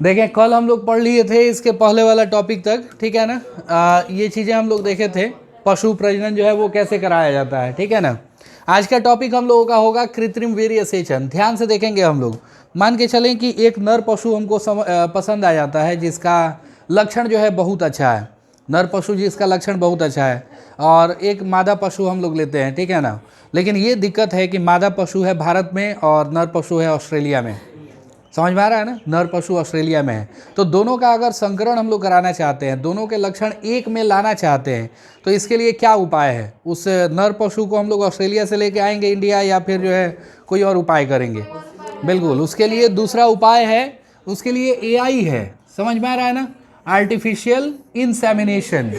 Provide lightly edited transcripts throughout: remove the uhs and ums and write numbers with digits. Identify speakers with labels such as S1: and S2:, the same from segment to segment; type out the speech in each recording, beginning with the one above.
S1: देखें कल हम लोग पढ़ लिए थे इसके पहले वाला टॉपिक तक, ठीक है ना। ये चीज़ें हम लोग देखे थे, पशु प्रजनन जो है वो कैसे कराया जाता है, ठीक है ना। आज का टॉपिक हम लोगों का होगा कृत्रिम वीर्य सेचन। ध्यान से देखेंगे हम लोग। मान के चलें कि एक नर पशु हमको पसंद आ जाता है जिसका लक्षण जो है बहुत अच्छा है, नर पशु जिसका लक्षण बहुत अच्छा है, और एक मादा पशु हम लोग लेते हैं, ठीक है ना। लेकिन ये दिक्कत है कि मादा पशु है भारत में और नर पशु है ऑस्ट्रेलिया में। समझ में आ रहा है ना, नर पशु ऑस्ट्रेलिया में है। तो दोनों का अगर संकरण हम लोग कराना चाहते हैं, दोनों के लक्षण एक में लाना चाहते हैं, तो इसके लिए क्या उपाय है। उस नर पशु को हम लोग ऑस्ट्रेलिया से लेके आएंगे इंडिया, या फिर जो है कोई और उपाय करेंगे। बिल्कुल, उसके लिए दूसरा उपाय है, उसके लिए एआई है। समझ में आ रहा है ना, आर्टिफिशियल इंसेमिनेशन।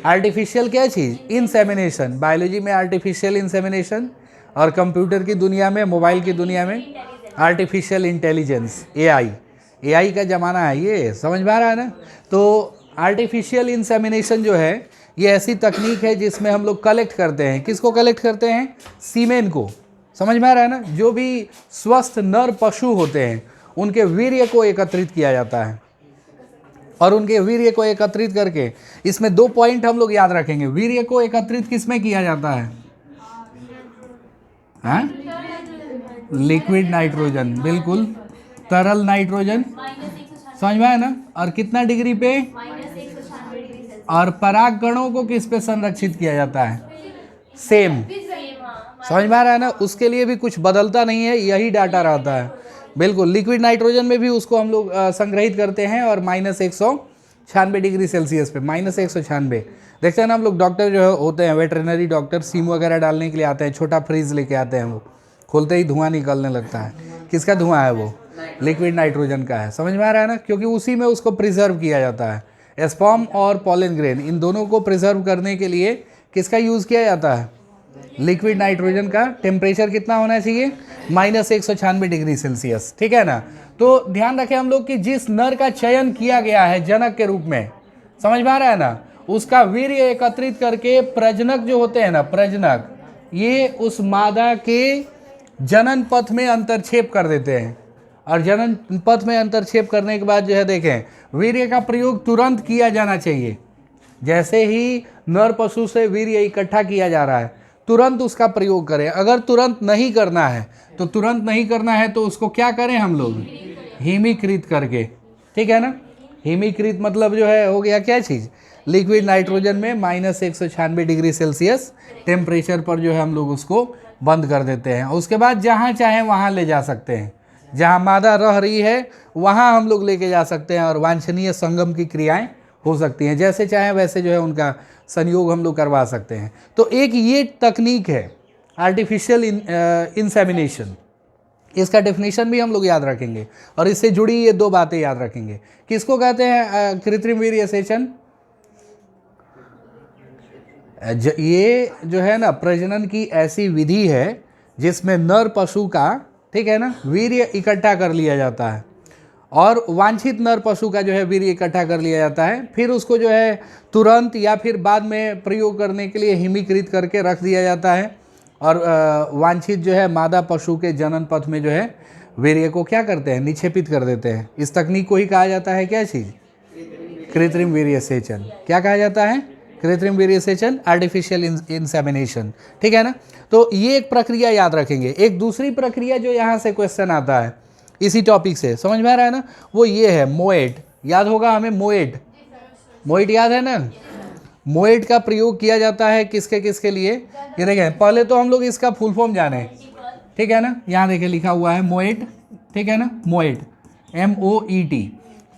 S1: आर्टिफिशियल क्या चीज़, इंसेमिनेशन। बायोलॉजी में आर्टिफिशियल इंसेमिनेशन, और कंप्यूटर की दुनिया में, मोबाइल की दुनिया में आर्टिफिशियल इंटेलिजेंस, एआई। एआई का ज़माना है ये, समझ में आ रहा है ना। तो आर्टिफिशियल इंसेमिनेशन जो है ये ऐसी तकनीक है जिसमें हम लोग कलेक्ट करते हैं। किसको कलेक्ट करते हैं, सीमेन को। समझ में आ रहा है ना, जो भी स्वस्थ नर पशु होते हैं उनके वीर्य को एकत्रित किया जाता है, और उनके वीर्य को एकत्रित करके, इसमें 2 पॉइंट हम लोग याद रखेंगे। वीर्य को एकत्रित किस में किया जाता है, हाँ, लिक्विड नाइट्रोजन, बिल्कुल, तरल नाइट्रोजन। समझ में आया ना, और कितना डिग्री पे, और परागकणों को किस पे संरक्षित किया जाता है, सेम। समझ में आ रहा है ना, उसके लिए भी कुछ बदलता नहीं है, यही डाटा रहता है। बिल्कुल, लिक्विड नाइट्रोजन में भी उसको हम लोग संग्रहित करते हैं, और -196 डिग्री सेल्सियस पे, -196। देखते हैं ना हम लोग, डॉक्टर जो है होते हैं वेटरनरी डॉक्टर, सीम वगैरह डालने के लिए आते हैं, छोटा फ्रीज लेके आते हैं, वो खोलते ही धुआं निकलने लगता है। किसका धुआं है वो, लिक्विड नाइट्रोजन का है। समझ में आ रहा है ना, क्योंकि उसी में उसको प्रिजर्व किया जाता है। स्पर्म और पॉलन ग्रेन, इन दोनों को प्रिजर्व करने के लिए किसका यूज़ किया जाता है, लिक्विड नाइट्रोजन का। टेम्परेचर कितना होना चाहिए, -196 डिग्री सेल्सियस, ठीक है ना। तो ध्यान रखें हम लोग कि जिस नर का चयन किया गया है जनक के रूप में, समझ में आ रहा है ना, उसका वीर्य एकत्रित करके प्रजनक जो होते हैं ना, प्रजनक, ये उस मादा के जनन पथ में अंतरक्षेप कर देते हैं। और जनन पथ में अंतरक्षेप करने के बाद जो है देखें, वीर्य का प्रयोग तुरंत किया जाना चाहिए। जैसे ही नर पशु से वीर्य इकट्ठा किया जा रहा है, तुरंत उसका प्रयोग करें। अगर तुरंत नहीं करना है तो तुरंत नहीं करना है, तो उसको क्या करें हम लोग, हिमीकृत करके, ठीक है ना। हिमीकृत मतलब जो है हो गया क्या चीज़, लिक्विड नाइट्रोजन में -196 डिग्री सेल्सियस टेम्परेचर पर जो है हम लोग उसको बंद कर देते हैं। उसके बाद जहाँ चाहें वहाँ ले जा सकते हैं, जहाँ मादा रह रही है वहाँ हम लोग लेके जा सकते हैं, और वांछनीय संगम की क्रियाएं हो सकती हैं। जैसे चाहें वैसे जो है उनका संयोग हम लोग करवा सकते हैं। तो एक ये तकनीक है आर्टिफिशियल इंसेमिनेशन। इसका डेफिनेशन भी हम लोग याद रखेंगे, और इससे जुड़ी ये 2 बातें याद रखेंगे। किसको कहते हैं कृत्रिम वीर्य सेचन, ये जो है ना प्रजनन की ऐसी विधि है जिसमें नर पशु का, ठीक है ना, वीर्य इकट्ठा कर लिया जाता है, और वांछित नर पशु का जो है वीर्य इकट्ठा कर लिया जाता है। फिर उसको जो है तुरंत या फिर बाद में प्रयोग करने के लिए हिमीकृत करके रख दिया जाता है, और वांछित जो है मादा पशु के जनन पथ में जो है वीर्य को क्या करते हैं, निक्षेपित कर देते हैं। इस तकनीक को ही कहा जाता है क्या चीज़, कृत्रिम वीर्य सेचन। क्या कहा जाता है, कृत्रिम वीर्य सेचन, आर्टिफिशियल इंसेमिनेशन, ठीक है ना। तो ये एक प्रक्रिया याद रखेंगे। एक दूसरी प्रक्रिया जो यहाँ से क्वेश्चन आता है इसी टॉपिक से, समझ में आ रहा है ना, वो ये है मोएट। याद होगा हमें मोएट, मोएट याद है ना। मोएट का प्रयोग किया जाता है किसके किसके लिए, ये देखें, पहले तो हम लोग इसका फुल फॉर्म जाने, ठीक है ना। यहाँ देखें लिखा हुआ है मोएट, ठीक है ना, मोएट, MOET।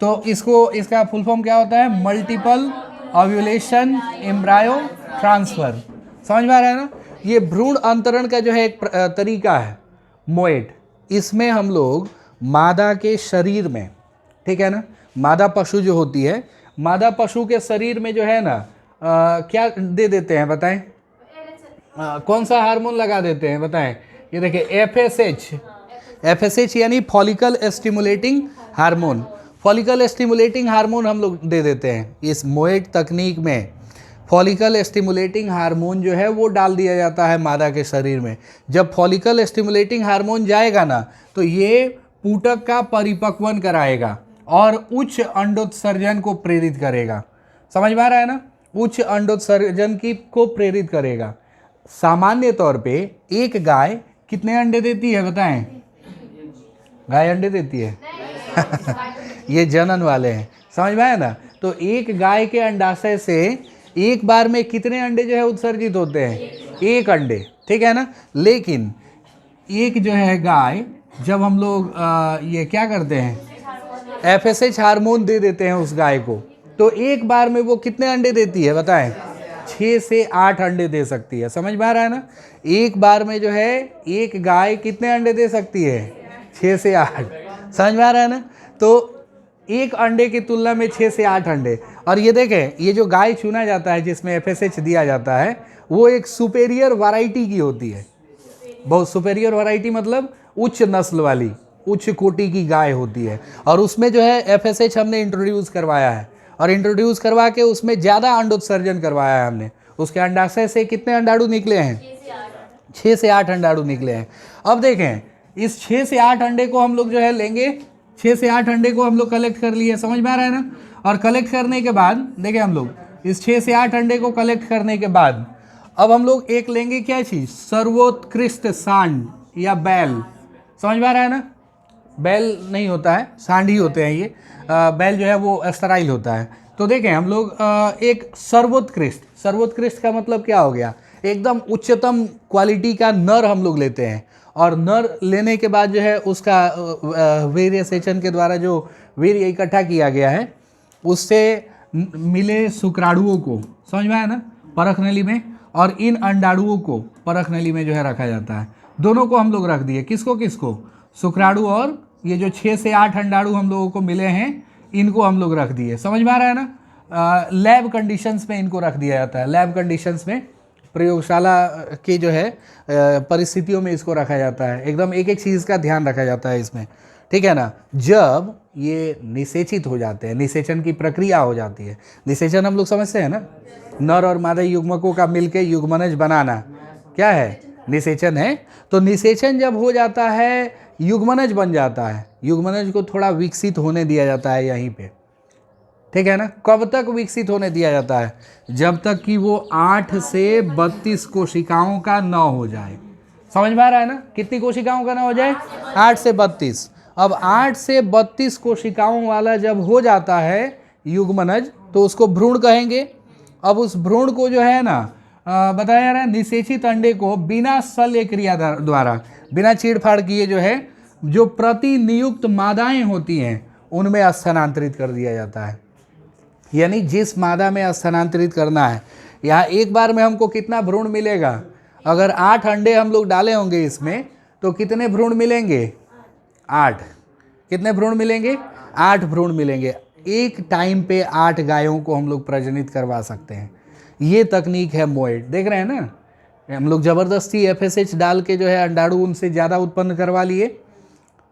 S1: तो इसको, इसका फुल फॉर्म क्या होता है, मल्टीपल ओव्यूलेशन एम्ब्रायो ट्रांसफर। समझ में आ रहा है ना, ये भ्रूण अंतरण का जो है एक तरीका है मोएट। इसमें हम लोग मादा के शरीर में, ठीक है ना, मादा पशु जो होती है, मादा पशु के शरीर में जो है ना क्या दे देते हैं बताएं, कौन सा हार्मोन लगा देते हैं बताएं। ये देखिए FSH यानी follicle stimulating hormone. Follicle stimulating hormone हम लोग दे देते हैं इस मोएट तकनीक में। फॉलिकल स्टिमुलेटिंग हार्मोन जो है वो डाल दिया जाता है मादा के शरीर में। जब फॉलिकल स्टिमुलेटिंग हार्मोन जाएगा ना, तो ये पूटक का परिपक्वन कराएगा, और उच्च अंडोत्सर्जन को प्रेरित करेगा। समझ में आ रहा है ना, उच्च अंडोत्सर्जन की को प्रेरित करेगा। सामान्य तौर पे एक गाय कितने अंडे देती है बताएं? गाय अंडे देती है ये जनन वाले हैं, समझ में आया ना। तो एक गाय के अंडाशय से एक बार में कितने अंडे जो है उत्सर्जित होते हैं? एक अंडे, ठीक है ना। लेकिन एक जो है गाय, जब हम लोग ये क्या करते हैं, FSH हार्मोन दे देते हैं उस गाय को, तो एक बार में वो कितने अंडे देती है बताएं? 6 से 8 अंडे दे सकती है। समझ में आ रहा है ना, एक बार में जो है एक गाय कितने अंडे दे सकती है? 6 से 8। समझ में आ रहा है ना। तो एक अंडे की तुलना में 6 से 8 अंडे। और ये देखें, ये जो गाय चुना जाता है जिसमें FSH दिया जाता है, वो एक सुपेरियर वैरायटी की होती है। बहुत सुपेरियर वैरायटी मतलब उच्च नस्ल वाली, उच्च कोटि की गाय होती है। और उसमें जो है FSH हमने इंट्रोड्यूस करवाया है, और इंट्रोड्यूस करवा के उसमें ज़्यादा अंडोत्सर्जन करवाया है हमने। उसके अंडाशय से कितने अंडाणु निकले हैं? 6 से 8 अंडाणु निकले हैं। अब देखें, इस 6 से 8 अंडे को हम लोग जो है लेंगे, 6 से 8 अंडे को हम लोग कलेक्ट कर लिए। समझ में आ रहा है ना। और कलेक्ट करने के बाद देखें, हम लोग इस 6 से 8 अंडे को कलेक्ट करने के बाद अब हम लोग एक लेंगे क्या चीज़? सर्वोत्कृष्ट सांड या बैल। समझ में आ रहा है ना। बैल नहीं होता है, सांड ही होते हैं ये। बैल जो है वो स्टराइल होता है। तो देखें, हम लोग एक सर्वोत्कृष्ट का मतलब क्या हो गया? एकदम उच्चतम क्वालिटी का नर हम लोग लेते हैं। और नर लेने के बाद जो है उसका वेरिएशन के द्वारा जो वीर्य इकट्ठा किया गया है, उससे मिले शुक्राणुओं को, समझ में आया ना, परख नली में, और इन अंडाणुओं को परख नली में जो है रखा जाता है। दोनों को हम लोग रख दिए। किसको किसको? शुक्राणु, और ये जो 6 से 8 अंडाणु हम लोगों को मिले हैं, इनको हम लोग रख दिए। समझ में आ रहा है ना। लैब कंडीशंस में इनको रख दिया जाता है। लैब कंडीशंस में, प्रयोगशाला की जो है परिस्थितियों में इसको रखा जाता है। एकदम एक एक चीज़ का ध्यान रखा जाता है इसमें, ठीक है ना। जब ये निषेचित हो जाते हैं, निषेचन की प्रक्रिया हो जाती है। निषेचन हम लोग समझते हैं ना, नर और मादा युग्मकों का मिलके युग्मनज बनाना क्या है? निषेचन है। तो निषेचन जब हो जाता है, युग्मनज बन जाता है। युग्मनज को थोड़ा विकसित होने दिया जाता है यहीं पे, ठीक है ना। कब तक विकसित होने दिया जाता है? जब तक कि वो 8 से 32 कोशिकाओं का न हो जाए। समझ में आ रहा है ना। कितनी कोशिकाओं का न हो जाए? 8 से 32। अब 8 से 32 कोशिकाओं वाला जब हो जाता है युग्मनज, तो उसको भ्रूण कहेंगे। अब उस भ्रूण को जो है ना, बताया जा रहा है, निषेचित अंडे को बिना शल्य क्रिया द्वारा, बिना चीड़-फाड़ किए जो है, जो प्रतिनियुक्त मादाएं होती हैं उनमें स्थानांतरित कर दिया जाता है। यानी जिस मादा में स्थानांतरित करना है, यहाँ एक बार में हमको कितना भ्रूण मिलेगा? अगर 8 अंडे हम लोग डाले होंगे इसमें, तो कितने भ्रूण मिलेंगे? 8। कितने भ्रूण मिलेंगे? 8 भ्रूण मिलेंगे। एक टाइम पे 8 गायों को हम लोग प्रजनित करवा सकते हैं। ये तकनीक है मोएड। देख रहे हैं ना, हम लोग ज़बरदस्ती FSH डाल के जो है अंडाणु उनसे ज़्यादा उत्पन्न करवा लिए,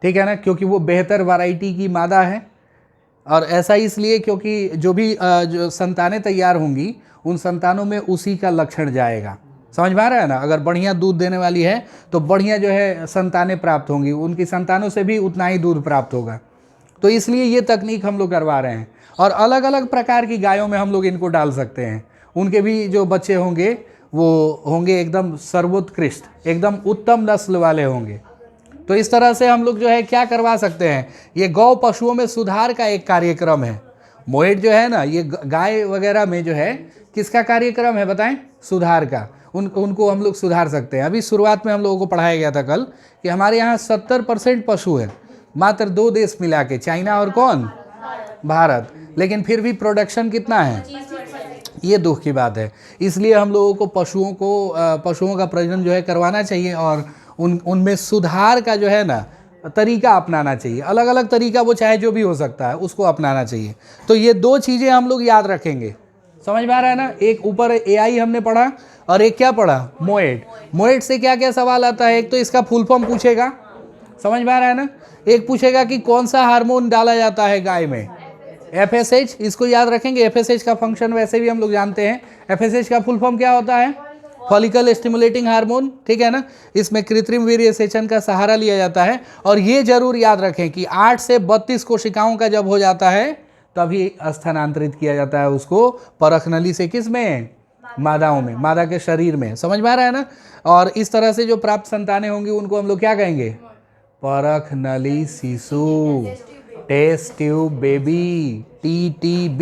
S1: ठीक है ना, क्योंकि वो बेहतर वैरायटी की मादा है। और ऐसा इसलिए क्योंकि जो भी जो संतानें तैयार होंगी, उन संतानों में उसी का लक्षण जाएगा। समझ में आ रहा है ना। अगर बढ़िया दूध देने वाली है तो बढ़िया जो है संतानें प्राप्त होंगी, उनकी संतानों से भी उतना ही दूध प्राप्त होगा। तो इसलिए ये तकनीक हम लोग करवा रहे हैं। और अलग अलग प्रकार की गायों में हम लोग इनको डाल सकते हैं। उनके भी जो बच्चे होंगे वो होंगे एकदम सर्वोत्कृष्ट, एकदम उत्तम नस्ल वाले होंगे। तो इस तरह से हम लोग जो है क्या करवा सकते हैं, ये गौ पशुओं में सुधार का एक कार्यक्रम है। मोएड जो है ना, ये गाय वगैरह में जो है किसका कार्यक्रम है बताएं? सुधार का। उनको हम लोग सुधार सकते हैं। अभी शुरुआत में हम लोगों को पढ़ाया गया था कल कि हमारे यहाँ 70% पशु है, मात्र 2 देश मिला के, चाइना और कौन? भारत। लेकिन फिर भी प्रोडक्शन कितना है? ये दुख की बात है। इसलिए हम लोगों को पशुओं का प्रजनन जो है करवाना चाहिए, और उनमें सुधार का जो है ना तरीका अपनाना चाहिए। अलग अलग तरीका, वो चाहे जो भी हो सकता है, उसको अपनाना चाहिए। तो ये 2 चीज़ें हम लोग याद रखेंगे। समझ में आ रहा है ना। एक ऊपर AI हमने पढ़ा, और एक क्या पढ़ा? मोएड। मोएड से क्या क्या सवाल आता है? एक तो इसका फुल फॉर्म पूछेगा, समझ में आ रहा है ना। एक पूछेगा कि कौन सा हार्मोन डाला जाता है गाय में? FSH। इसको याद रखेंगे। FSH का फंक्शन वैसे भी हम लोग जानते हैं। FSH का फुल फॉर्म क्या होता है? फॉलिकल स्टिमुलेटिंग हार्मोन, ठीक है ना। इसमें कृत्रिम वीर्य सेचन का सहारा लिया जाता है। और ये जरूर याद रखें कि 8 से 32 कोशिकाओं का जब हो जाता है तभी स्थानांतरित किया जाता है उसको परख नली से, किस में, मादाओं में, मादा के शरीर में। समझ में आ रहा है ना। और इस तरह से जो प्राप्त संतानें होंगी उनको हम लोग क्या कहेंगे, परख नली शिशु, टेस्ट ट्यूब बेबी, TTB।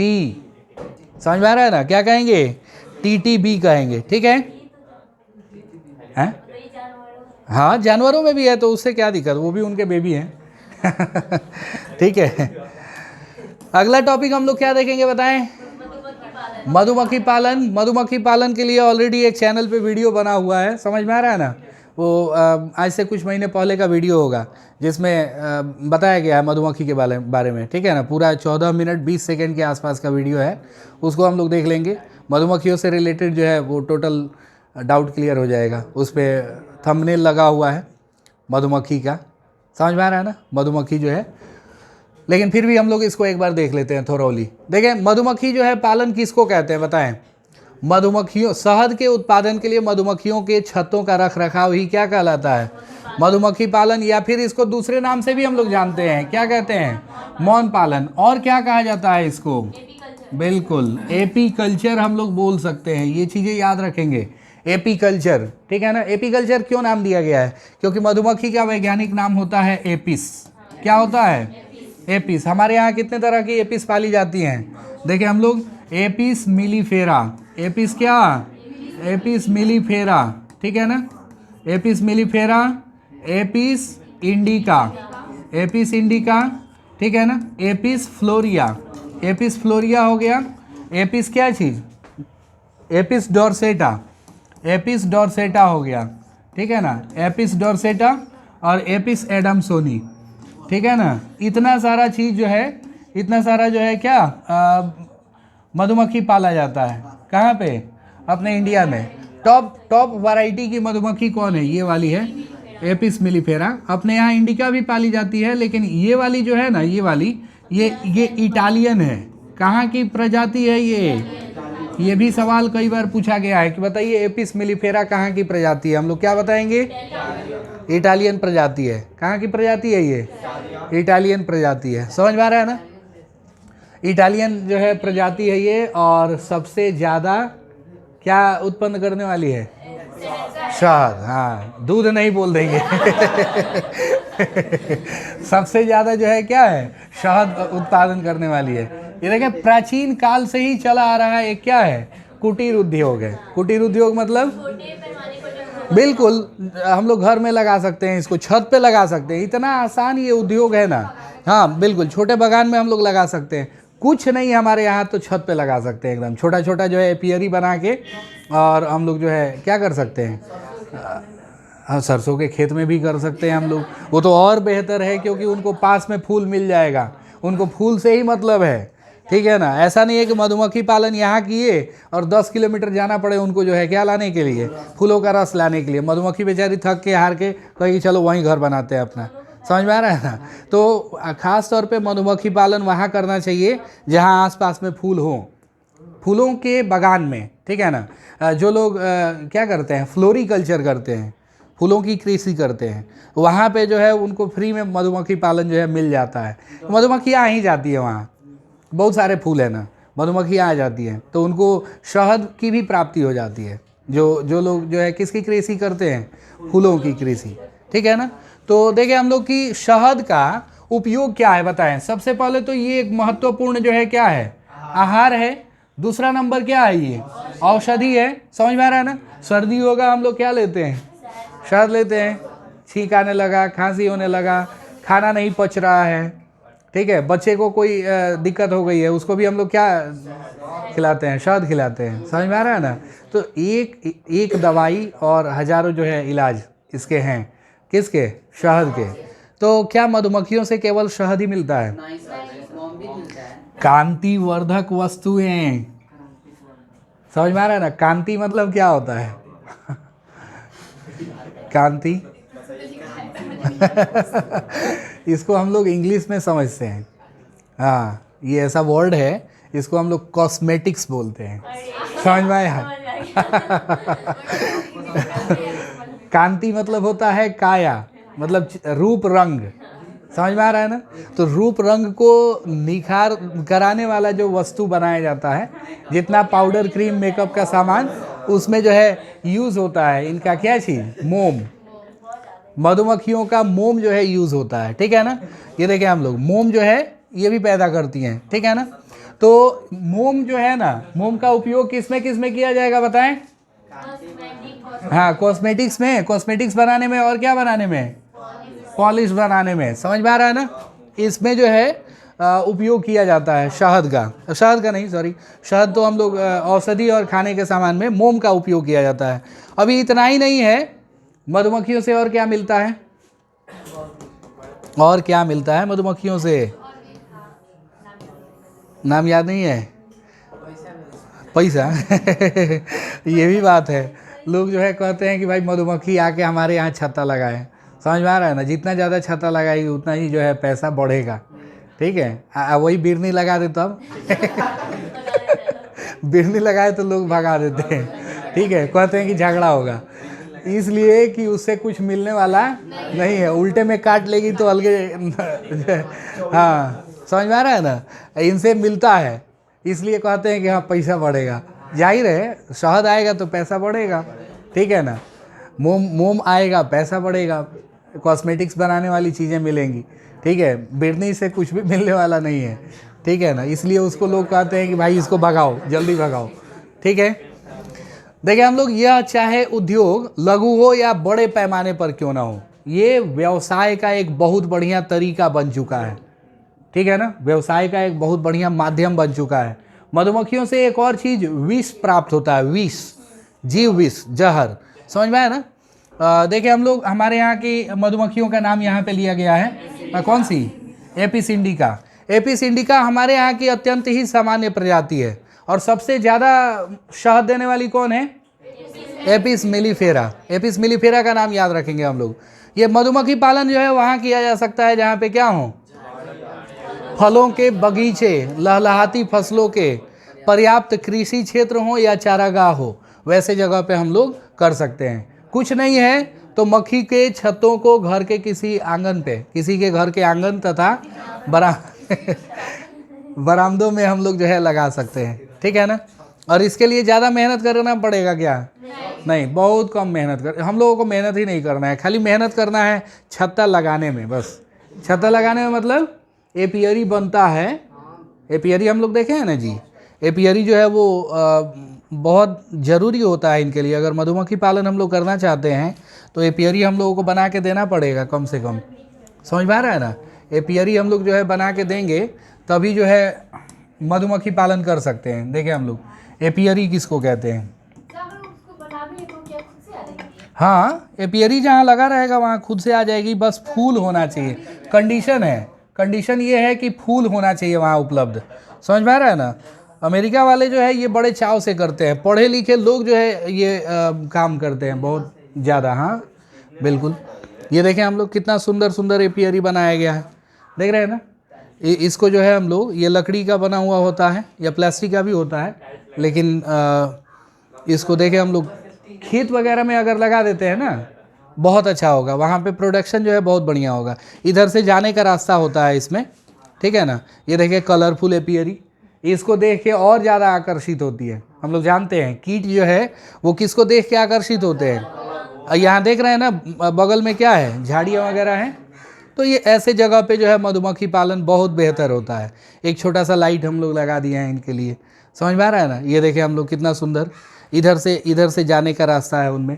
S1: समझ में आ रहा है ना, क्या कहेंगे, TTB कहेंगे, ठीक है। हैं? हाँ जानवरों में भी है तो उससे क्या दिक्कत, वो भी उनके बेबी हैं। ठीक है। अगला टॉपिक हम लोग क्या देखेंगे बताएं, मधुमक्खी पालन। मधुमक्खी पालन के लिए ऑलरेडी एक चैनल पे वीडियो बना हुआ है, समझ में आ रहा है ना। वो आज से कुछ महीने पहले का वीडियो होगा जिसमें बताया गया है मधुमक्खी के बारे में, ठीक है ना। पूरा 14 मिनट 20 सेकंड के आसपास का वीडियो है, उसको हम लोग देख लेंगे। मधुमक्खियों से रिलेटेड जो है वो टोटल डाउट क्लियर हो जाएगा। उस पर थंबनेल लगा हुआ है मधुमक्खी का, समझ में आ रहा है ना, मधुमक्खी जो है। लेकिन फिर भी हम लोग इसको एक बार देख लेते हैं थोरोली। देखें मधुमक्खी जो है पालन किसको कहते हैं बताएं। मधुमक्खियों, शहद के उत्पादन के लिए मधुमक्खियों के छत्तों का रख रखाव ही क्या कहलाता है, मधुमक्खी पालन। या फिर इसको दूसरे नाम से भी हम लोग जानते हैं, क्या कहते हैं, मौन पालन। और क्या कहा जाता है इसको, बिल्कुल एपीकल्चर हम लोग बोल सकते हैं। ये चीज़ें याद रखेंगे, एपीकल्चर, ठीक है ना। एपीकल्चर क्यों नाम दिया गया है, क्योंकि मधुमक्खी का वैज्ञानिक नाम होता है एपिस। क्या होता है, एपिस। हमारे यहाँ कितने तरह की एपिस पाली जाती हैं, देखिए हम लोग एपिस मिलीफेरा, एपिस क्या, एपिस मिलीफेरा, ठीक है ना, Apis mellifera, Apis indica, Apis indica, ठीक है ना, एपिस फ्लोरिया, एपिस फ्लोरिया हो गया। एपिस क्या चीज़, एपिस डॉर्सेटा, एपिस डॉर्सेटा हो गया, ठीक है ना, एपिस डॉर्सेटा और एपिस एडमसोनी, ठीक है ना। इतना सारा चीज़ जो है, इतना सारा जो है क्या मधुमक्खी पाला जाता है। कहाँ पे, अपने इंडिया में। टॉप वैरायटी की मधुमक्खी कौन है, ये वाली है एपिस मिलीफेरा। अपने यहाँ इंडिका भी पाली जाती है, लेकिन ये वाली जो है ना, ये वाली ये इटालियन है। कहाँ की प्रजाति है ये भी सवाल कई बार पूछा गया है कि बताइए एपिस मिलीफेरा कहाँ की प्रजाति है। हम लोग क्या बताएंगे, इटालियन प्रजाति है। कहाँ की प्रजाति है ये, इटालियन प्रजाति है। समझ में आ रहा है ना, इटालियन जो है प्रजाति है ये। और सबसे ज़्यादा क्या उत्पन्न करने वाली है, शहद। हाँ दूध नहीं बोल देंगे। सबसे ज़्यादा जो है क्या है, शहद उत्पादन करने वाली है। ये देखें प्राचीन काल से ही चला आ रहा है, एक क्या है, कुटीर उद्योग है। कुटीर उद्योग मतलब बिल्कुल हम लोग घर में लगा सकते हैं, इसको छत पे लगा सकते हैं, इतना आसान ये उद्योग है ना। हाँ बिल्कुल, छोटे बागान में हम लोग लगा सकते हैं, कुछ नहीं हमारे यहाँ तो छत पे लगा सकते हैं एकदम छोटा छोटा जो है एपियरी बना के। और हम लोग जो है क्या कर सकते हैं, सरसों के खेत में भी कर सकते हैं हम लोग। वो तो और बेहतर है क्योंकि उनको पास में फूल मिल जाएगा, उनको फूल से ही मतलब है, ठीक है ना। ऐसा नहीं है कि मधुमक्खी पालन यहाँ किए और 10 किलोमीटर जाना पड़े उनको जो है क्या लाने के लिए, फूलों का रस लाने के लिए। मधुमक्खी बेचारी थक के हार के कहेगी चलो वहीं घर बनाते हैं अपना। समझ में आ रहा है ना। तो ख़ास तौर पे मधुमक्खी पालन वहाँ करना चाहिए जहाँ आसपास में फूल हों, फूलों के बागान में, ठीक है ना। जो लोग क्या करते हैं, फ्लोरिकल्चर करते हैं, फूलों की कृषि करते हैं, वहाँ पे जो है उनको फ्री में मधुमक्खी पालन जो है मिल जाता है। मधुमक्खी आ ही जाती है, वहाँ बहुत सारे फूल है ना, मधुमक्खी आ जाती है तो उनको शहद की भी प्राप्ति हो जाती है। जो लोग जो है किसकी कृषि करते हैं, फूलों की कृषि, ठीक है ना। तो देखिए हम लोग की शहद का उपयोग क्या है बताएं। सबसे पहले तो ये एक महत्वपूर्ण जो है क्या है, आहार है। दूसरा नंबर क्या है, ये औषधि है। समझ में आ रहा है ना। सर्दी होगा हम लोग क्या लेते हैं, शहद लेते हैं। छींक आने लगा, खांसी होने लगा, खाना नहीं पच रहा है, ठीक है, बच्चे को कोई दिक्कत हो गई है, उसको भी हम लोग क्या खिलाते हैं, शहद खिलाते हैं। समझ में आ रहा है ना। तो एक दवाई और हजारों जो है इलाज इसके हैं, किसके, शहद के। तो क्या मधुमक्खियों से केवल शहद ही मिलता है, कांतिवर्धक वस्तुएं। समझ में आ रहा है ना। कांति मतलब क्या होता है, कांति। इसको हम लोग इंग्लिश में समझते हैं। हाँ ये ऐसा वर्ड है, इसको हम लोग कॉस्मेटिक्स बोलते हैं। समझ में आया, कांति मतलब होता है काया, मतलब रूप रंग, समझ में आ रहा है ना। तो रूप रंग को निखार कराने वाला जो वस्तु बनाया जाता है, जितना पाउडर क्रीम मेकअप का सामान उसमें जो है यूज होता है, इनका क्या चीज, मोम, मधुमक्खियों का मोम जो है यूज होता है, ठीक है ना। ये देखें हम लोग, मोम जो है ये भी पैदा करती हैं, ठीक है ना। तो मोम जो है ना, मोम का उपयोग किसमें किसमें किया जाएगा बताएं। हाँ, कॉस्मेटिक्स में, कॉस्मेटिक्स बनाने में, और क्या बनाने में, पॉलिश बनाने में, समझ में आ रहा है ना। इसमें जो है उपयोग किया जाता है शहद का, शहद का नहीं सॉरी, शहद तो हम लोग औषधि और खाने के सामान में, मोम का उपयोग किया जाता है। अभी इतना ही नहीं है, मधुमक्खियों से और क्या मिलता है, और क्या मिलता है मधुमक्खियों से, नाम याद नहीं है, पैसा ये भी बात है। लोग जो है कहते हैं कि भाई मधुमक्खी आके हमारे यहाँ छत्ता लगाए, समझ में आ रहा है ना। जितना ज़्यादा छत्ता लगाएगी उतना ही जो है पैसा बढ़ेगा, ठीक है। वही बिरनी लगा दे तब बिरनी लगाए तो लोग भगा देते हैं, ठीक है, कहते हैं कि झगड़ा होगा, इसलिए कि उससे कुछ मिलने वाला नहीं है, उल्टे में काट लेगी तो अलगे हाँ, समझ में आ रहा है ना, इनसे मिलता है, इसलिए कहते हैं कि हाँ पैसा बढ़ेगा। जाहिर है, शहद आएगा तो पैसा बढ़ेगा, ठीक है ना, मोम मोम आएगा पैसा बढ़ेगा, कॉस्मेटिक्स बनाने वाली चीज़ें मिलेंगी, ठीक है। बिरनी से कुछ भी मिलने वाला नहीं है, ठीक है ना, इसलिए उसको लोग कहते हैं कि भाई इसको भगाओ, जल्दी भगाओ, ठीक है। देखिए हम लोग, यह चाहे उद्योग लघु हो या बड़े पैमाने पर क्यों ना हो, ये व्यवसाय का एक बहुत बढ़िया तरीका बन चुका है, ठीक है ना, व्यवसाय का एक बहुत बढ़िया माध्यम बन चुका है। मधुमक्खियों से एक और चीज विष प्राप्त होता है, विष, जीव विष, जहर, समझ में आया ना। देखिए हम लोग, हमारे यहाँ की मधुमक्खियों का नाम यहाँ पे लिया गया है, कौन सी, एपिस इंडिका। एपिस इंडिका हमारे यहाँ की अत्यंत ही सामान्य प्रजाति है, और सबसे ज़्यादा शहद देने वाली कौन है, एपिस मेलिफेरा। एपिस मेलिफेरा का नाम याद रखेंगे हम लोग। ये मधुमक्खी पालन जो है वहाँ किया जा सकता है जहाँ पे क्या हो, फलों के बगीचे, लहलहाती फसलों के, पर्याप्त कृषि क्षेत्र हो या चारागाह हो, वैसे जगह पे हम लोग कर सकते हैं। कुछ नहीं है तो मक्खी के छत्तों को घर के किसी आंगन पे, किसी के घर के आंगन तथा बरामदों में हम लोग जो है लगा सकते हैं, ठीक है ना। और इसके लिए ज़्यादा मेहनत करना पड़ेगा क्या, नहीं, बहुत कम मेहनत कर, हम लोगों को मेहनत ही नहीं करना है, खाली मेहनत करना है छत्ता लगाने में, बस छत्ता लगाने में, मतलब एपियरी बनता है। एपियरी हम लोग देखे हैं ना जी, एपियरी जो है वो बहुत ज़रूरी होता है इनके लिए। अगर मधुमक्खी पालन हम लोग करना चाहते हैं तो एपियरी हम लोगों को बना के देना पड़ेगा कम से कम, समझ में आ रहा है ना। एपियरी हम लोग जो है बना के देंगे तभी जो है मधुमक्खी पालन कर सकते हैं। देखिए हम लोग, एपियरी किसको कहते हैं, हाँ, एपियरी जहाँ लगा रहेगा वहाँ खुद से आ जाएगी, बस फूल होना चाहिए, कंडीशन है, कंडीशन ये है कि फूल होना चाहिए वहाँ उपलब्ध, समझ में आ रहा है ना। अमेरिका वाले जो है ये बड़े चाव से करते हैं, पढ़े लिखे लोग जो है ये काम करते हैं बहुत ज़्यादा, हाँ बिल्कुल। ये देखें हम लोग, कितना सुंदर सुंदर एपियरी बनाया गया है, देख रहे हैं ना। इसको जो है हम लोग, ये लकड़ी का बना हुआ होता है या प्लास्टिक का भी होता है, लेकिन इसको देखें हम लोग खेत वगैरह में अगर लगा देते हैं ना, बहुत अच्छा होगा, वहाँ पे प्रोडक्शन जो है बहुत बढ़िया होगा। इधर से जाने का रास्ता होता है इसमें, ठीक है ना। ये देखिए कलरफुल एपियरी, इसको देख के और ज़्यादा आकर्षित होती है। हम लोग जानते हैं कीट जो है वो किसको देख के आकर्षित होते हैं, यहाँ देख रहे हैं ना बगल में क्या है, झाड़ियाँ वगैरह हैं, तो ये ऐसे जगह पे जो है मधुमक्खी पालन बहुत बेहतर होता है। एक छोटा सा लाइट हम लोग लगा दिए हैं इनके लिए, समझ में आ रहा है ना। ये देखें हम लोग कितना सुंदर, इधर से जाने का रास्ता है उनमें,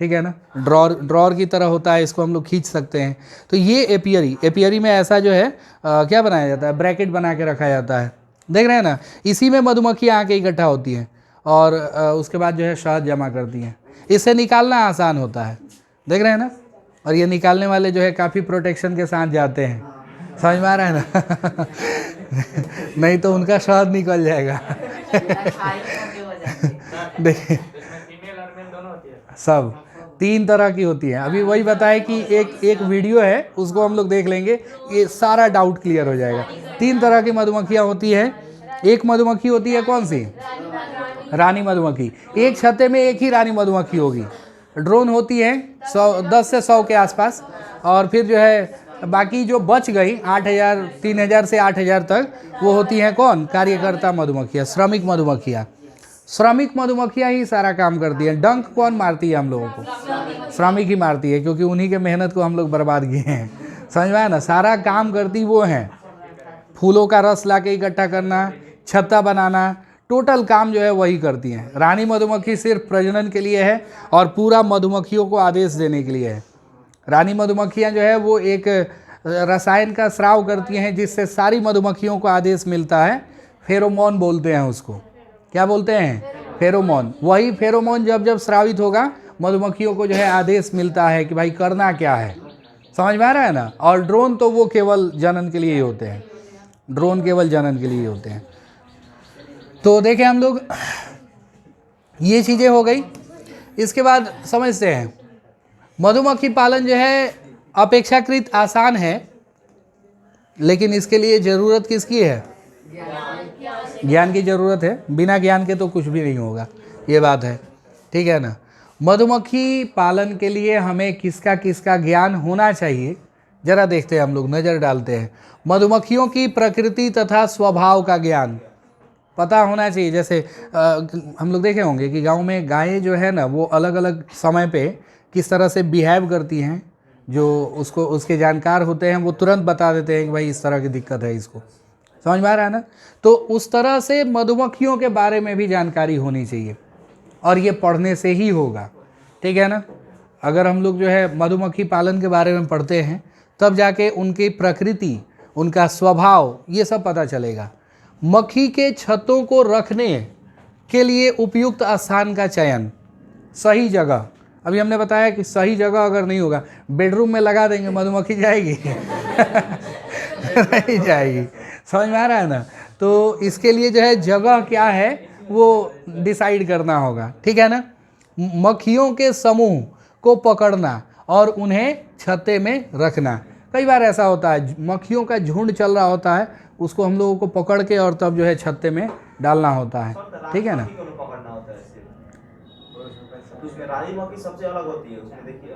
S1: ठीक है ना। ड्रॉर की तरह होता है, इसको हम लोग खींच सकते हैं। तो ये एपियरी में ऐसा जो है क्या बनाया जाता है, ब्रैकेट बना के रखा जाता है, देख रहे हैं ना। इसी में मधुमक्खी आके इकट्ठा होती हैं और उसके बाद जो है शहद जमा करती हैं। इससे निकालना आसान होता है, देख रहे हैं ना। और ये निकालने वाले जो है काफ़ी प्रोटेक्शन के साथ जाते हैं, समझ में आ रहा है ना नहीं तो उनका शहद निकल जाएगा देखिए सब 3 तरह की होती है। अभी वही बताए कि एक वीडियो है, उसको हम लोग देख लेंगे, ये सारा डाउट क्लियर हो जाएगा। 3 तरह की मधुमक्खियाँ होती हैं। एक मधुमक्खी होती है कौन सी, रानी मधुमक्खी। एक छत्ते में एक ही रानी मधुमक्खी होगी। ड्रोन होती है 10 से 100 के आसपास, और फिर जो है बाकी जो बच गई 8,000, 3,000 से 8,000 तक, वो होती हैं कौन? कार्यकर्ता मधुमक्खियाँ, श्रमिक मधुमक्खियाँ। श्रमिक मधुमक्खियाँ ही सारा काम करती हैं। डंक कौन मारती है हम लोगों को? श्रमिक ही मारती है, क्योंकि उन्हीं के मेहनत को हम लोग बर्बाद किए हैं। समझ में आया ना? सारा काम करती वो हैं। फूलों का रस ला के इकट्ठा करना, छत्ता बनाना, टोटल काम जो है वही करती हैं। रानी मधुमक्खी सिर्फ प्रजनन के लिए है और पूरा मधुमक्खियों को आदेश देने के लिए है। रानी मधुमक्खियाँ जो है वो एक रसायन का स्राव करती हैं, जिससे सारी मधुमक्खियों को आदेश मिलता है। फेरोमोन बोलते हैं उसको। क्या बोलते हैं? फेरोमोन। वही फेरोमोन जब जब स्रावित होगा, मधुमक्खियों को जो है आदेश मिलता है कि भाई करना क्या है। समझ में आ रहा है ना? और ड्रोन तो वो केवल जनन के लिए ही होते हैं। ड्रोन केवल जनन के लिए ही होते हैं। तो देखें हम लोग, ये चीज़ें हो गई। इसके बाद समझते हैं मधुमक्खी पालन जो है अपेक्षाकृत आसान है, लेकिन इसके लिए ज़रूरत किसकी है? ज्ञान की ज़रूरत है। बिना ज्ञान के तो कुछ भी नहीं होगा, ये बात है। ठीक है ना? मधुमक्खी पालन के लिए हमें किसका किसका ज्ञान होना चाहिए, ज़रा देखते हैं हम लोग, नज़र डालते हैं। मधुमक्खियों की प्रकृति तथा स्वभाव का ज्ञान पता होना चाहिए। जैसे हम लोग देखे होंगे कि गांव में गायें जो है ना, वो अलग अलग समय पे किस तरह से बिहेव करती हैं। जो उसको उसके जानकार होते हैं वो तुरंत बता देते हैं कि भाई इस तरह की दिक्कत है इसको। समझ में आ रहा है ना? तो उस तरह से मधुमक्खियों के बारे में भी जानकारी होनी चाहिए, और ये पढ़ने से ही होगा। ठीक है ना? अगर हम लोग जो है मधुमक्खी पालन के बारे में पढ़ते हैं, तब जाके उनकी प्रकृति, उनका स्वभाव, ये सब पता चलेगा। मक्खी के छत्तों को रखने के लिए उपयुक्त स्थान का चयन, सही जगह। अभी हमने बताया कि सही जगह अगर नहीं होगा, बेडरूम में लगा देंगे, मधुमक्खी जाएगी? नहीं जाएगी। समझ में आ रहा है ना? तो इसके लिए जो है जगह क्या है वो डिसाइड करना होगा। ठीक है ना? मक्खियों के समूह को पकड़ना और उन्हें छत्ते में रखना। कई बार ऐसा होता है, मक्खियों का झुंड चल रहा होता है, उसको हम लोगों को पकड़ के और तब जो है छत्ते में डालना होता है। ठीक है ना? रानी मक्खी सबसे अलग होती है, उसमें देखिए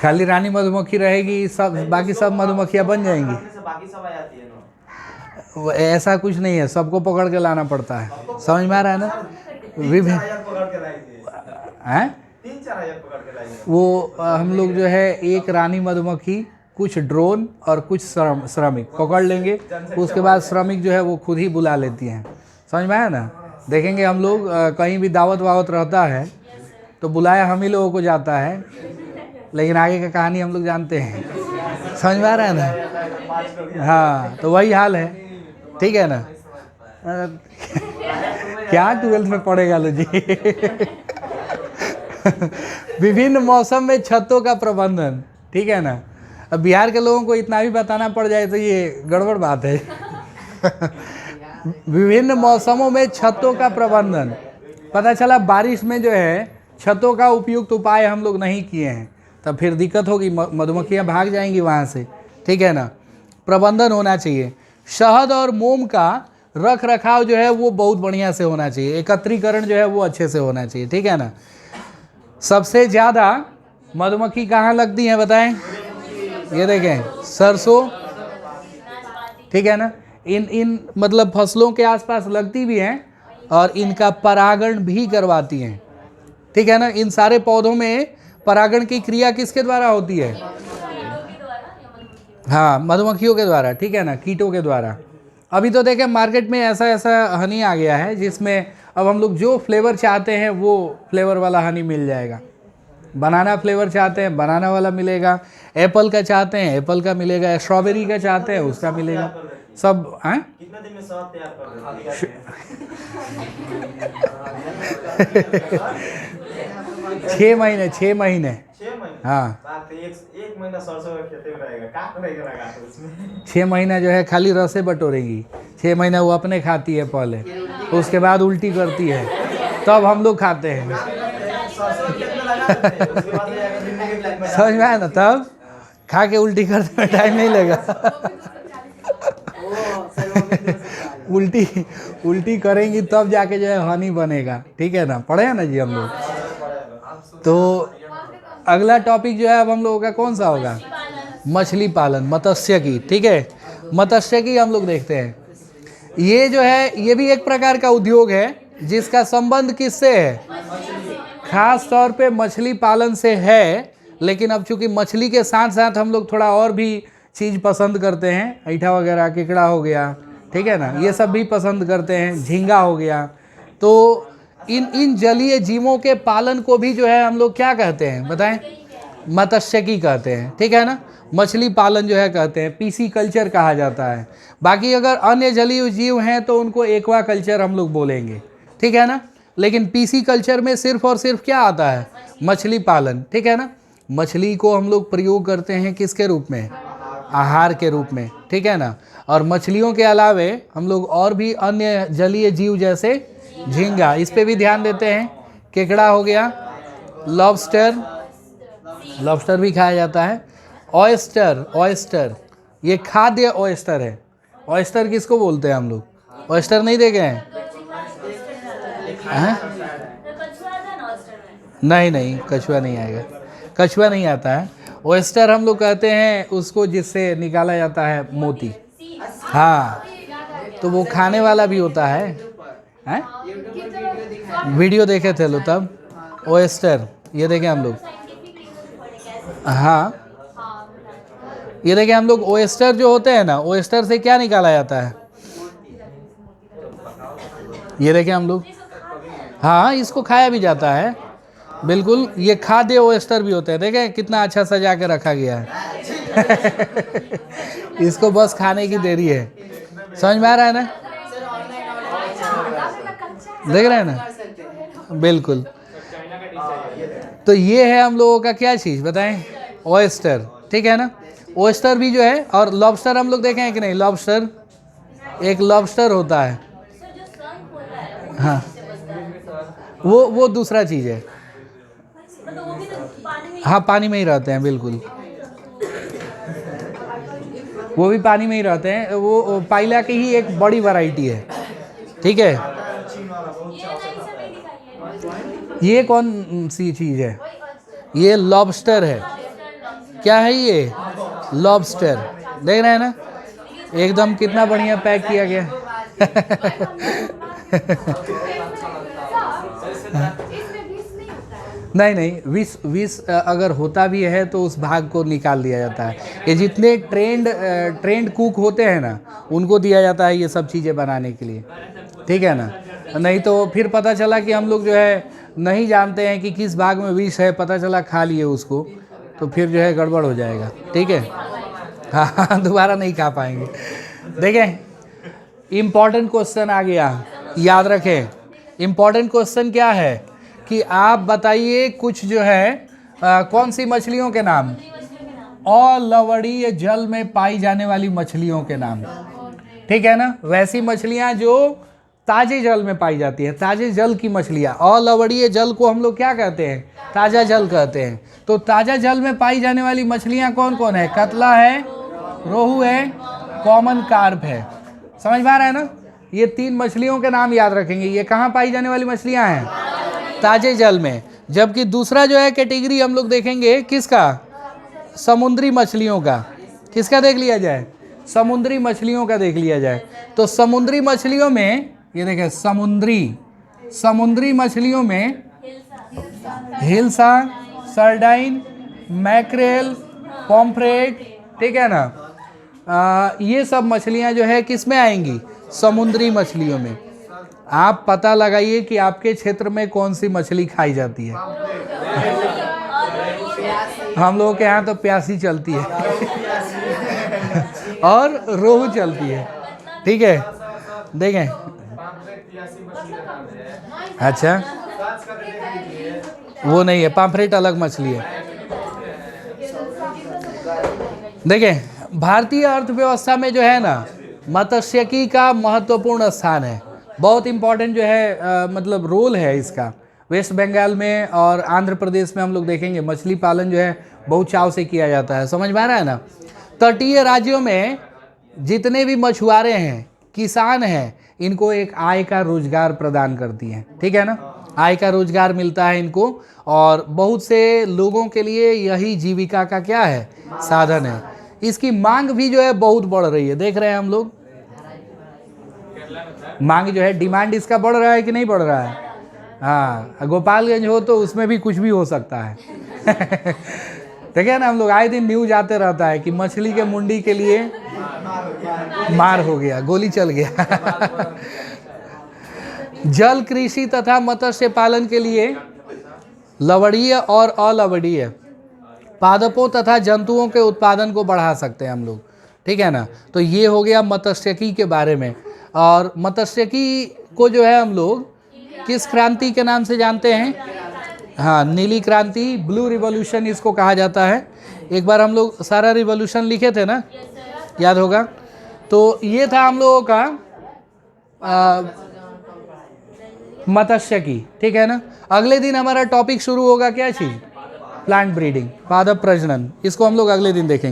S1: खाली रानी मधुमक्खी रहेगी, सब बाकी सब मधुमक्खियां बन जाएंगी। बाकी सब आ जाती है ना? ऐसा कुछ नहीं है, सबको पकड़ के लाना पड़ता है। समझ में आ रहा है ना? विभिन्न वो हम लोग जो है एक रानी मधुमक्खी, कुछ ड्रोन और कुछ श्रमिक पकड़ लेंगे। उसके बाद श्रमिक जो है वो खुद ही बुला लेती हैं। समझ में आया ना? देखेंगे हम लोग कहीं भी दावत वावत रहता है तो बुलाया हम ही लोगों को जाता है, लेकिन आगे का कहानी हम लोग जानते हैं। समझ में आ रहा है ना? हाँ, तो वही हाल है। ठीक है ना? क्या 12th में पढ़ेगा लो जी? विभिन्न मौसम में छत्तों का प्रबंधन। ठीक है ना? अब बिहार के लोगों को इतना भी बताना पड़ जाए तो ये गड़बड़ बात है। विभिन्न मौसमों में छत्तों का प्रबंधन। पता चला बारिश में जो है छत्तों का उपयुक्त उपाय हम लोग नहीं किए हैं, तब फिर दिक्कत होगी, मधुमक्खियाँ भाग जाएंगी वहाँ से। ठीक है ना? प्रबंधन होना चाहिए। शहद और मोम का रख रखाव जो है वो बहुत बढ़िया से होना चाहिए। एकत्रीकरण जो है वो अच्छे से होना चाहिए। ठीक है ना? सबसे ज़्यादा मधुमक्खी कहाँ लगती हैं बताएं? ये देखें, सरसों। ठीक है ना? इन मतलब फसलों के आसपास लगती भी हैं और इनका परागण भी करवाती हैं। ठीक है ना? इन सारे पौधों में परागण की क्रिया किसके द्वारा होती है? हाँ, मधुमक्खियों के द्वारा। ठीक है ना? कीटों के द्वारा। अभी तो देखें मार्केट में ऐसा ऐसा हनी आ गया है जिसमें अब हम लोग जो फ्लेवर चाहते हैं वो फ्लेवर वाला हनी मिल जाएगा। बनाना फ्लेवर चाहते हैं, बनाना वाला मिलेगा। एप्पल का चाहते हैं, एप्पल का मिलेगा। स्ट्रॉबेरी का चाहते हैं, उसका मिलेगा। सब हैं? कितने दिन में शहद तैयार कर 6 महीने। 6 महीने। हाँ, एक महीना सरसों का खेती में रहेगा, क्या करेगा उसमें? 6 महीना जो है खाली रसे बटोरेगी। 6 महीना वो अपने खाती है पहले, उसके बाद उल्टी करती है, तब हम लोग खाते हैं। समझ में आया ना? तब खा के उल्टी करने में टाइम नहीं लगा। उल्टी उल्टी करेंगी तब जाके जो है हनी बनेगा, ठीक है ना, पढ़े हैं ना जी हम लोग। तो अगला टॉपिक जो है अब हम लोगों का कौन सा होगा, मछली पालन, मत्स्य की, ठीक है, मत्स्य की हम लोग देखते हैं। ये जो है ये भी एक प्रकार का उद्योग है जिसका संबंध किससे है, खास तौर पे मछली पालन से है। लेकिन अब चूंकि मछली के साथ साथ हम लोग थोड़ा और भी चीज़ पसंद करते हैं, ऐठा वगैरह, केकड़ा हो गया, ठीक है ना, ये सब भी पसंद करते हैं, झींगा हो गया। तो इन जलीय जीवों के पालन को भी जो है हम लोग क्या कहते हैं बताएं, मत्स्यिकी कहते हैं, ठीक है ना, मछली पालन जो है कहते हैं, पीसी कल्चर कहा जाता है। बाकी अगर अन्य जलीय जीव हैं तो उनको एक्वा कल्चर हम लोग बोलेंगे, ठीक है ना। लेकिन पीसी कल्चर में सिर्फ और सिर्फ क्या आता है, मछली पालन, ठीक है ना। मछली को हम लोग प्रयोग करते हैं किसके रूप में, आहार के रूप में, ठीक है ना। और मछलियों के अलावे हम लोग और भी अन्य जलीय जीव जैसे झींगा, इस पे भी ध्यान देते हैं, केकड़ा हो गया, लॉबस्टर, लॉबस्टर भी खाया जाता है, ऑयस्टर, ऑयस्टर ये खाद्य ऑयस्टर है। ऑयस्टर किसको बोलते हैं हम लोग, ऑयस्टर नहीं देखे हैं? नहीं नहीं, कछुआ नहीं आएगा, कछुआ नहीं आता है। ऑयस्टर हम लोग कहते हैं उसको जिससे निकाला जाता है मोती, हाँ, तो वो खाने वाला भी होता है, हैं? वीडियो देखे थे लो तब, ऑयस्टर ये देखें हम लोग, हाँ ये देखें हम लोग, ऑयस्टर जो होते हैं ना, ऑयस्टर से क्या निकाला जाता है, ये देखें हम लोग, हाँ इसको खाया भी जाता है, बिल्कुल, ये खाद्य ऑयस्टर भी होते हैं, देखें कितना अच्छा सजा के रखा गया है इसको बस खाने की देरी है, समझ में आ रहा है ना, देख रहे हैं ना, बिल्कुल। तो ये है हम लोगों का क्या चीज़ बताएं, ऑयस्टर, ठीक है ना। ऑयस्टर भी जो है, और लॉबस्टर हम लोग देखें कि नहीं, लॉबस्टर, एक लॉबस्टर होता है, हाँ वो दूसरा चीज़ है, हाँ पानी में ही रहते हैं, बिल्कुल वो भी पानी में ही रहते हैं, वो पाइला की ही एक बड़ी वैरायटी है, ठीक है। ये कौन सी चीज़ है, ये लॉबस्टर है, क्या है ये, लॉबस्टर, देख रहे हैं ना, एकदम कितना बढ़िया पैक किया गया नहीं नहीं, विष अगर होता भी है तो उस भाग को निकाल दिया जाता है। ये जितने ट्रेंड कुक होते हैं ना, उनको दिया जाता है ये सब चीज़ें बनाने के लिए, ठीक है ना। नहीं तो फिर पता चला कि हम लोग जो है नहीं जानते हैं कि किस भाग में विष है, पता चला खा लिए उसको, तो फिर जो है गड़बड़ हो जाएगा, ठीक है, हाँ दोबारा नहीं खा पाएंगे। देखें इम्पॉर्टेंट क्वेश्चन आ गया, याद रखें, इम्पॉर्टेंट क्वेश्चन क्या है कि आप बताइए कुछ जो है कौन सी मछलियों के नाम, अलवणीय जल में पाई जाने वाली मछलियों के नाम, ठीक है ना। वैसी मछलियां जो ताजे जल में पाई जाती है, ताजे जल की मछलियां, अलवणीय जल को हम लोग क्या कहते हैं, ताजा जल कहते हैं। तो ताजा जल में पाई जाने वाली मछलियां कौन कौन है, कतला है, रोहू है, कॉमन कार्प है, समझ में आ रहा है ना। ये तीन मछलियों के नाम याद रखेंगे, ये कहाँ पाई जाने वाली मछलियां हैं, ताजे जल में। जबकि दूसरा जो है कैटेगरी हम लोग देखेंगे किसका, समुद्री मछलियों का, किसका देख लिया जाए, समुद्री मछलियों का देख लिया जाए। तो समुद्री मछलियों में ये देखें, समुद्री मछलियों में हिल्सा, सर्डाइन, मैक्रेल, पॉम्फ्रेट, ठीक है ना, ये सब मछलियां जो है किस में आएंगी, समुद्री मछलियों में। आप पता लगाइए कि आपके क्षेत्र में कौन सी मछली खाई जाती है हम लोगों के यहाँ तो प्यासी चलती है और रोहू चलती है, ठीक है, देखें, अच्छा वो नहीं है, पाम्फ्रेट अलग मछली है। देखें भारतीय अर्थव्यवस्था में जो है ना, मत्स्यिकी का महत्वपूर्ण स्थान है, बहुत इम्पोर्टेंट जो है मतलब रोल है इसका। वेस्ट बंगाल में और आंध्र प्रदेश में हम लोग देखेंगे मछली पालन जो है बहुत चाव से किया जाता है, समझ में आ रहा है ना। तटीय राज्यों में जितने भी मछुआरे हैं, किसान हैं, इनको एक आय का रोजगार प्रदान करती हैं, ठीक है ना। आय का रोजगार मिलता है इनको, और बहुत से लोगों के लिए यही जीविका का क्या है, साधन है। इसकी मांग भी जो है बहुत बढ़ रही है, देख रहे हैं हम लोग। मांग जो है, डिमांड इसका बढ़ रहा है कि नहीं बढ़ रहा है। हाँ, गोपालगंज हो तो उसमें भी कुछ भी हो सकता है। देखिए ना, हम लोग आए दिन न्यूज आते रहता है कि मछली के मुंडी के लिए मार हो गया, गोली चल गया। जल कृषि तथा मत्स्य पालन के लिए लवणीय और अलवणीय पादपों तथा जंतुओं के उत्पादन को बढ़ा सकते हैं हम लोग, ठीक है ना। तो ये हो गया मत्स्यिकी के बारे में। और मत्स्यिकी को जो है हम लोग किस क्रांति के नाम से जानते हैं? हाँ, नीली क्रांति, ब्लू रिवॉल्यूशन इसको कहा जाता है। एक बार हम लोग सारा रिवॉल्यूशन लिखे थे ना, याद होगा। तो ये था हम लोगों का मत्स्यिकी, ठीक है ना। अगले दिन हमारा टॉपिक शुरू होगा क्या चीज़? प्लांट ब्रीडिंग, पादप प्रजनन। इसको हम लोग अगले दिन देखेंगे।